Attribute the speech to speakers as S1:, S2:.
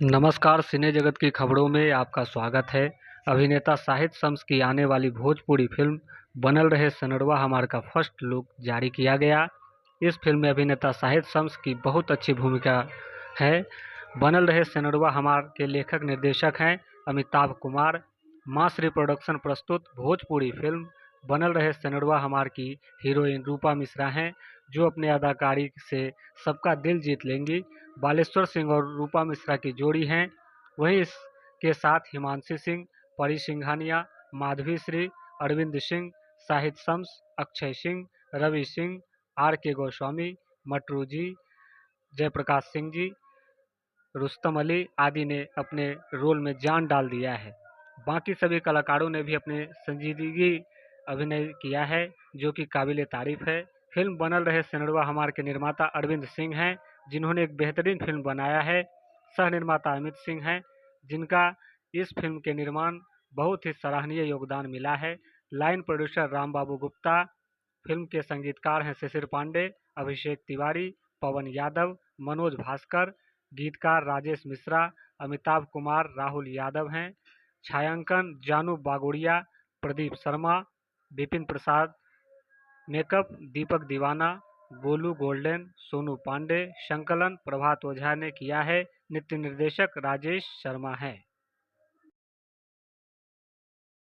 S1: नमस्कार, सिने जगत की खबरों में आपका स्वागत है। अभिनेता शाहिद शम्स की आने वाली भोजपुरी फिल्म बनल रहे सनरवा हमार का फर्स्ट लुक जारी किया गया। इस फिल्म में अभिनेता शाहिद शम्स की बहुत अच्छी भूमिका है। बनल रहे सनरवा हमार के लेखक निर्देशक हैं अमिताभ कुमार। माँ श्री प्रोडक्शन प्रस्तुत भोजपुरी फिल्म बनल रहे सनरवा हमार की हीरोइन रूपा मिश्रा हैं, जो अपने अदाकारी से सबका दिल जीत लेंगी। बालेश्वर सिंह और रूपा मिश्रा की जोड़ी हैं। वहीं इसके साथ हिमांशी सिंह, परी सिंघानिया, माधवी श्री, अरविंद सिंह, शाहिद शम्स, अक्षय सिंह, रवि सिंह, आर के गोस्वामी, मटरू जी, जयप्रकाश सिंह जी, रुस्तम अली आदि ने अपने रोल में जान डाल दिया है। बाकी सभी कलाकारों ने भी अपने संजीदगी अभिनय किया है, जो कि काबिल तारीफ है। फिल्म बनल रहे सनरवा हमार के निर्माता अरविंद सिंह हैं, जिन्होंने एक बेहतरीन फिल्म बनाया है। सह निर्माता अमित सिंह हैं, जिनका इस फिल्म के निर्माण बहुत ही सराहनीय योगदान मिला है। लाइन प्रोड्यूसर राम बाबू गुप्ता। फिल्म के संगीतकार हैं शिशिर पांडे, अभिषेक तिवारी, पवन यादव, मनोज भास्कर। गीतकार राजेश मिश्रा, अमिताभ कुमार, राहुल यादव हैं। छायांकन जानू बागोड़िया, प्रदीप शर्मा, विपिन प्रसाद। मेकअप दीपक दीवाना, गोलू गोल्डन, सोनू पांडे। संकलन प्रभात ओझा ने किया है। नृत्य निर्देशक राजेश शर्मा है।